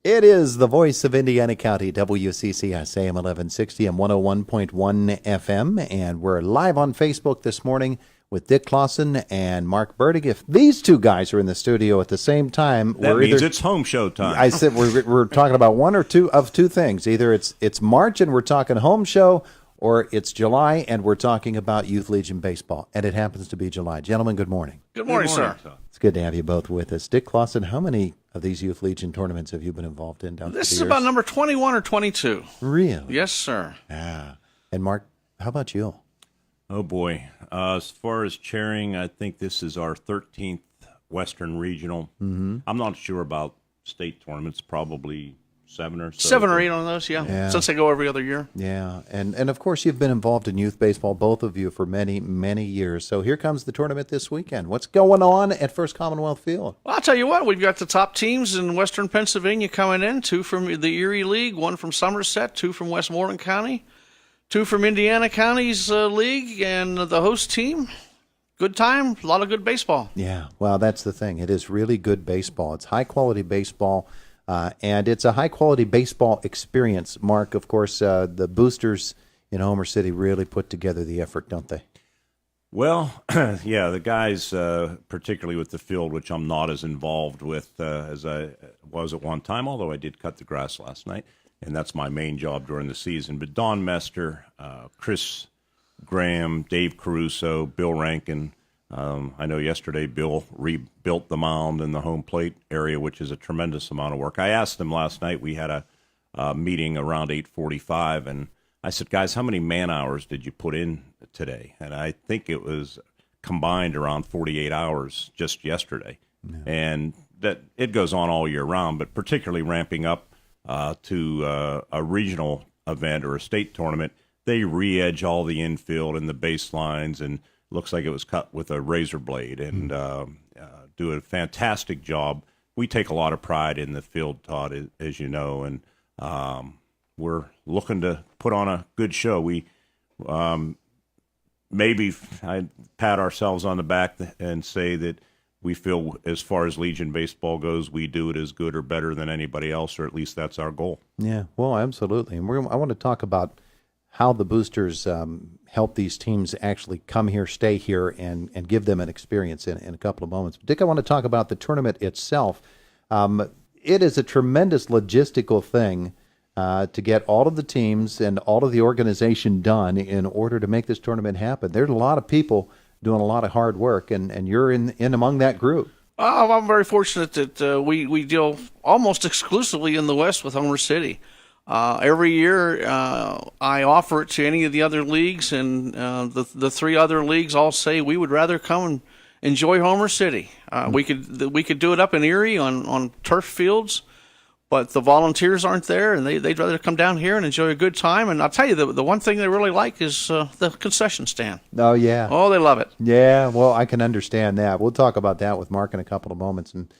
It is the voice of Indiana County, WCCS AM 1160 and 101.1 FM, and we're live on Facebook this morning with Dick Clawson and Mark Bertig. If these two guys are in the studio at the same time, that means it's home show time. I said we're talking about one or two of two things. Either it's March and we're talking home show, or it's July and we're talking about Youth Legion baseball, and it happens to be July. Gentlemen, good morning. Good morning, sir. It's good to have you both with us. Dick Clawson, how many of these Youth Legion tournaments have you been involved in down This is the years? about number 21 or 22. Really? Yes, sir. Yeah. And Mark, how about you? Oh, boy. As far as chairing, I think this is our 13th Western Regional. Mm-hmm. I'm not sure about state tournaments, probably 7 or so. 7 or 8 on those, yeah. Since they go every other year. Yeah. And of course, you've been involved in youth baseball, both of you, for many, many years. So here comes the tournament this weekend. What's going on at First Commonwealth Field? Well, I'll tell you what, we've got the top teams in Western Pennsylvania coming in, 2 from the Erie League, 1 from Somerset, 2 from Westmoreland County, 2 from Indiana County's league, and the host team. Good time, a lot of good baseball. Yeah, well, that's the thing. It is really good baseball. It's high-quality baseball, and it's a high-quality baseball experience. Mark, of course, the boosters in Homer City really put together the effort, don't they? Well, yeah, the guys, particularly with the field, which I'm not as involved with as I was at one time, although I did cut the grass last night, and that's my main job during the season. But Don Mester, Chris Graham, Dave Caruso, Bill Rankin. I know yesterday Bill rebuilt the mound in the home plate area, which is a tremendous amount of work. I asked him last night, we had a meeting around 8:45, and I said, guys, how many man hours did you put in today? And I think it was combined around 48 hours just yesterday. Yeah. And that it goes on all year round, but particularly ramping up to a regional event or a state tournament, they re-edge all the infield and the baselines, and looks like it was cut with a razor blade, and do a fantastic job. We take a lot of pride in the field, Todd, as you know, and we're looking to put on a good show. We maybe I pat ourselves on the back and say that we feel, as far as Legion baseball goes, we do it as good or better than anybody else, or at least that's our goal. Yeah, well, absolutely. And I want to talk about how the boosters help these teams actually come here, stay here, and give them an experience in a couple of moments. Dick, I want to talk about the tournament itself. It is a tremendous logistical thing to get all of the teams and all of the organization done in order to make this tournament happen. There's a lot of people doing a lot of hard work, and you're in among that group. I'm very fortunate that we deal almost exclusively in the West with Homer City. Every year I offer it to any of the other leagues, and the 3 other leagues all say we would rather come and enjoy Homer City. We could do it up in Erie on turf fields, but the volunteers aren't there, and they'd rather come down here and enjoy a good time. And I'll tell you, the one thing they really like is the concession stand. Oh, yeah. Oh, they love it. Yeah, well, I can understand that. We'll talk about that with Mark in a couple of moments, and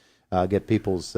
get people's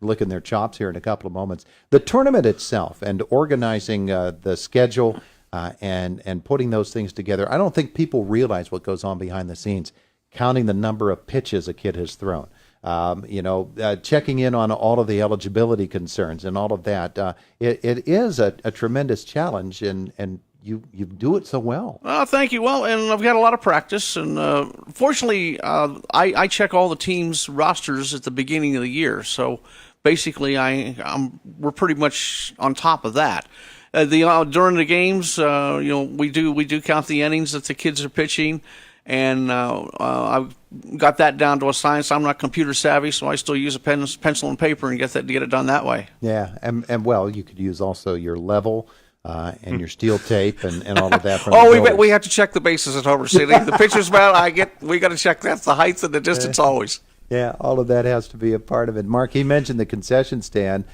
licking their chops here in a couple of moments. The tournament itself and organizing the schedule and putting those things together, I don't think people realize what goes on behind the scenes, counting the number of pitches a kid has thrown. Checking in on all of the eligibility concerns and all of that. It is a tremendous challenge, and you do it so well. Thank you. Well, and I've got a lot of practice, and fortunately, I check all the teams' rosters at the beginning of the year. So basically, we're pretty much on top of that. During the games, we do count the innings that the kids are pitching. And I've got that down to a science. I'm not computer savvy, so I still use a pencil and paper and get it done that way. Yeah, and well, you could use also your level and your steel tape and all of that. From we have to check the bases at Homer City. The pitcher's mound, we got to check that's the height and the distance always. Yeah, all of that has to be a part of it. Mark, he mentioned the concession stand.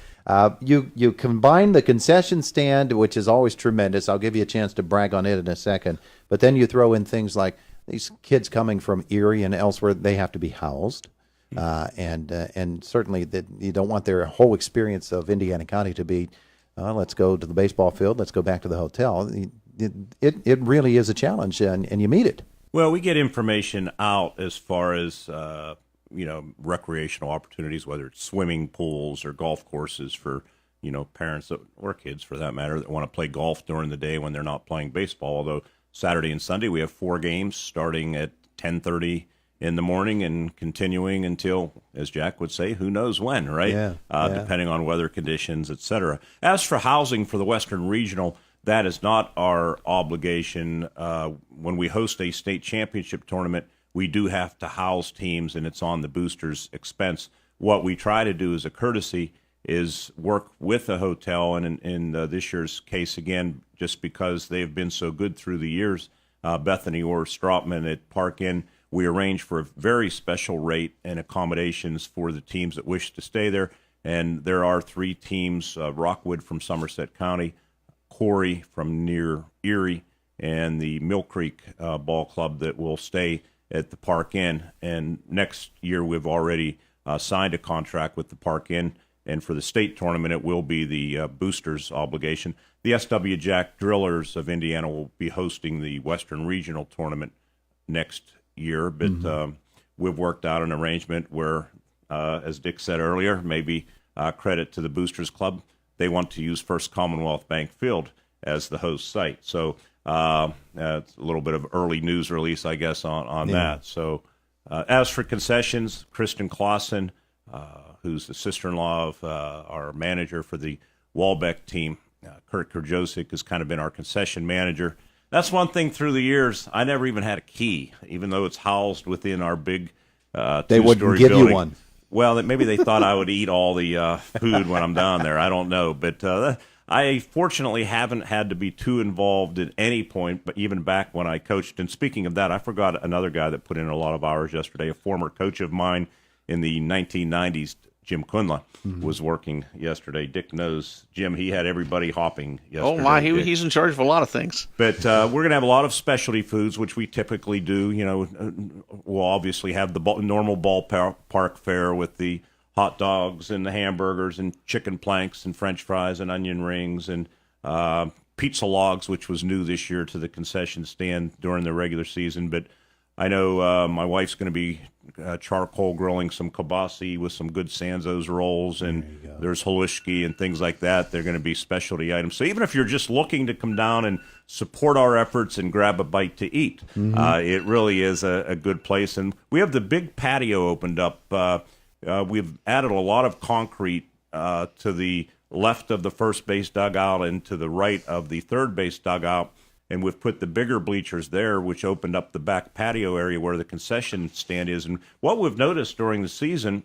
You combine the concession stand, which is always tremendous. I'll give you a chance to brag on it in a second. But then you throw in things like these kids coming from Erie and elsewhere, they have to be housed. And certainly that you don't want their whole experience of Indiana County to be, let's go to the baseball field, let's go back to the hotel. It really is a challenge, and you meet it. Well, we get information out as far as recreational opportunities, whether it's swimming pools or golf courses for, parents or kids for that matter that want to play golf during the day when they're not playing baseball. Although Saturday and Sunday we have 4 games starting at 10:30 in the morning and continuing until, as Jack would say, who knows when, right? Depending on weather conditions, et cetera. As for housing for the Western Regional, that is not our obligation. When we host a state championship tournament, we do have to house teams, and it's on the boosters' expense. What we try to do as a courtesy is work with the hotel, and in this year's case, again, just because they've been so good through the years, Bethany or Strautman at Park Inn, we arrange for a very special rate and accommodations for the teams that wish to stay there. And there are 3 teams, Rockwood from Somerset County, Corey from near Erie, and the Mill Creek Ball Club that will stay at the Park Inn. And next year we've already signed a contract with the Park Inn, and for the state tournament it will be the boosters' obligation. The S.W. Jack Drillers of Indiana will be hosting the Western Regional Tournament next year, but we've worked out an arrangement where, as Dick said earlier, maybe credit to the Boosters Club, they want to use First Commonwealth Bank Field as the host site. So it's a little bit of early news release, I guess, on that. So as for concessions, Kristen Clawson, who's the sister-in-law of our manager for the Walbeck team, Kurt Kurjosik, has kind of been our concession manager. That's one thing through the years. I never even had a key, even though it's housed within our big They wouldn't give building. you one. Well, maybe they thought I would eat all the food when I'm down there. I don't know. But I fortunately haven't had to be too involved at any point, but even back when I coached. And speaking of that, I forgot another guy that put in a lot of hours yesterday, a former coach of mine in the 1990s, Jim Kunla, was working yesterday. Dick knows Jim. He had everybody hopping yesterday. Oh, my. He's in charge of a lot of things. But we're going to have a lot of specialty foods, which we typically do. We'll obviously have the normal ballpark fare with the hot dogs and the hamburgers and chicken planks and French fries and onion rings and pizza logs, which was new this year to the concession stand during the regular season. But I know my wife's going to be charcoal grilling some kibasi with some good Sanzo's rolls, and there's halushki and things like that. They're going to be specialty items. So even if you're just looking to come down and support our efforts and grab a bite to eat, it really is a good place. And we have the big patio opened up. We've added a lot of concrete to the left of the first base dugout and to the right of the third base dugout. And we've put the bigger bleachers there, which opened up the back patio area where the concession stand is. And what we've noticed during the season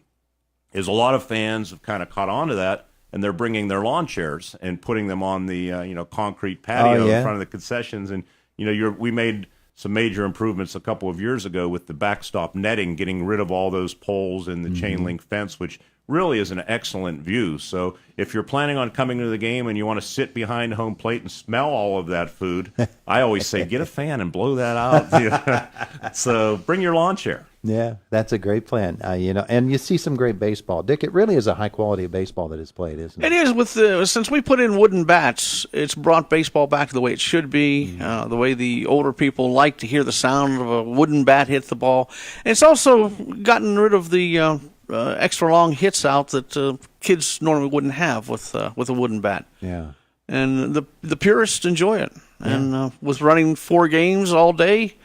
is a lot of fans have kind of caught on to that, and they're bringing their lawn chairs and putting them on the concrete patio in front of the concessions. And we made some major improvements a couple of years ago with the backstop netting, getting rid of all those poles and the chain link fence, which really is an excellent view. So if you're planning on coming to the game and you want to sit behind home plate and smell all of that food, I always say get a fan and blow that out. So bring your lawn chair. Yeah, that's a great plan. And you see some great baseball. Dick, it really is a high quality of baseball that is played, isn't it? It is. Since we put in wooden bats, it's brought baseball back to the way it should be, the way the older people like to hear the sound of a wooden bat hit the ball. And it's also gotten rid of the extra long hits out that kids normally wouldn't have with a wooden bat. Yeah. And the purists enjoy it. And with running 4 games all day,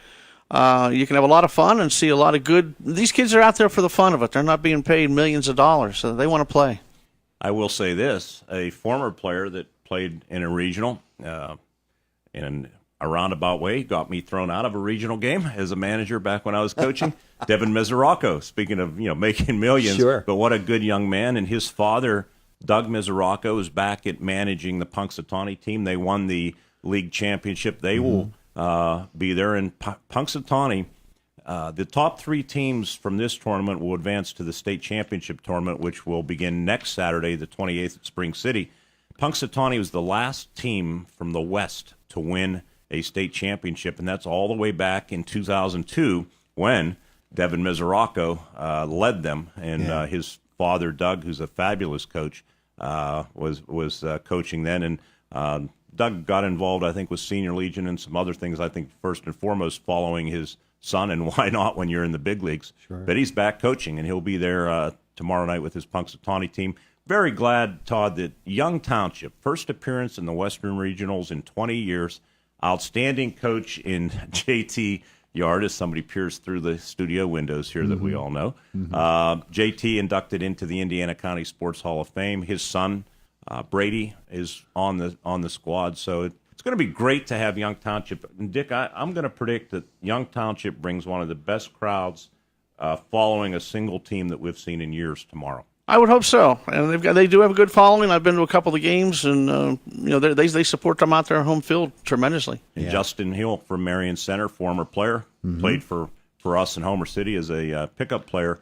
you can have a lot of fun and see a lot of good. These kids are out there for the fun of it. They're not being paid millions of dollars, so they want to play. I will say this: a former player that played in a regional in a roundabout way got me thrown out of a regional game as a manager back when I was coaching. Devin Mesoraco, speaking of making millions, Sure. But what a good young man. And his father, Doug Mesoraco, is back at managing the Punxsutawney team. They won the league championship. They will be there in Punxsutawney. The top 3 teams from this tournament will advance to the state championship tournament, which will begin next Saturday, the 28th at Spring City. Punxsutawney was the last team from the West to win a state championship, and that's all the way back in 2002 when Devin Mesoraco led them, and his father, Doug, who's a fabulous coach, was coaching then. And Doug got involved, I think, with Senior Legion and some other things, I think, first and foremost, following his son, and why not when you're in the big leagues? Sure. But he's back coaching, and he'll be there tomorrow night with his Punxsutawney team. Very glad, Todd, that Young Township, first appearance in the Western Regionals in 20 years, outstanding coach in JT Yard, as somebody peers through the studio windows here that we all know. JT inducted into the Indiana County Sports Hall of Fame. His son, Brady, is on the squad. So it's going to be great to have Young Township. And Dick, I'm going to predict that Young Township brings one of the best crowds following a single team that we've seen in years tomorrow. I would hope so, and they do have a good following. I've been to a couple of the games, and they support them out there on home field tremendously. And Justin Hill from Marion Center, former player, played for us in Homer City as a pickup player.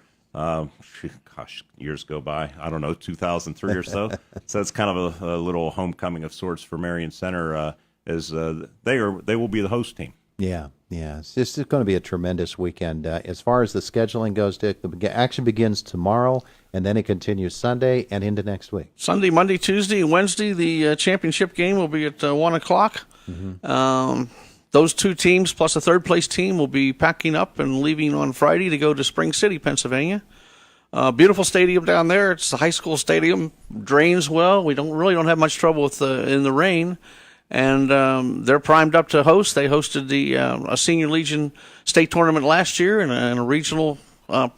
Years go by. I don't know, 2003 or so. So it's kind of a little homecoming of sorts for Marion Center, as they will be the host team. Yeah. It's going to be a tremendous weekend. As far as the scheduling goes, Dick, the action begins tomorrow, and then it continues Sunday and into next week. Sunday, Monday, Tuesday, and Wednesday, the championship game will be at 1 o'clock. Those two teams, plus a third-place team, will be packing up and leaving on Friday to go to Spring City, Pennsylvania. Beautiful stadium down there. It's a high school stadium, drains well. We don't have much trouble with in the rain. And they're primed up to host. They hosted a Senior Legion state tournament last year and a regional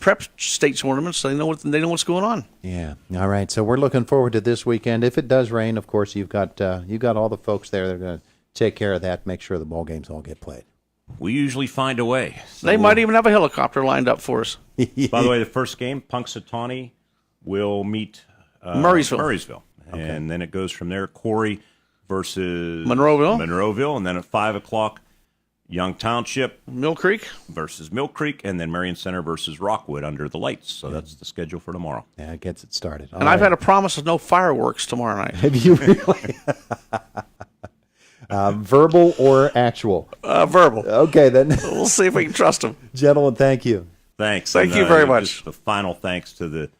prep state tournament, so they know what's going on. Yeah. All right. So we're looking forward to this weekend. If it does rain, of course, you've got all the folks there that are going to take care of that, make sure the ball games all get played. We usually find a way. So they might even have a helicopter lined up for us. By the way, the first game, Punxsutawney will meet Murraysville. Okay. And then it goes from there. Corey versus Monroeville, and then at 5 o'clock, Young Township, Mill Creek versus Mill Creek, and then Marion Center versus Rockwood under the lights. So that's the schedule for tomorrow. Yeah, it gets it started. I've had a promise of no fireworks tomorrow night. Have you really? Verbal or actual? Verbal. Okay, then. We'll see if we can trust them. Gentlemen, thank you. Thanks. Thank you very much. Just the final thanks to the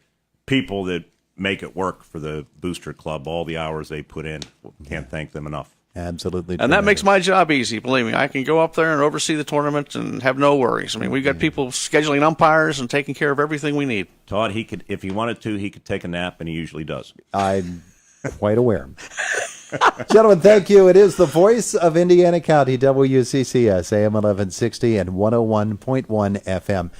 people that make it work for the Booster Club, all the hours they put in. Can't thank them enough. Absolutely. And that makes my job easy, believe me. I can go up there and oversee the tournament and have no worries. I mean, we've got people scheduling umpires and taking care of everything we need. Todd, he could, if he wanted to, he could take a nap, and he usually does. I'm quite aware. Gentlemen, thank you. It is the voice of Indiana County, WCCS, AM 1160 and 101.1 FM.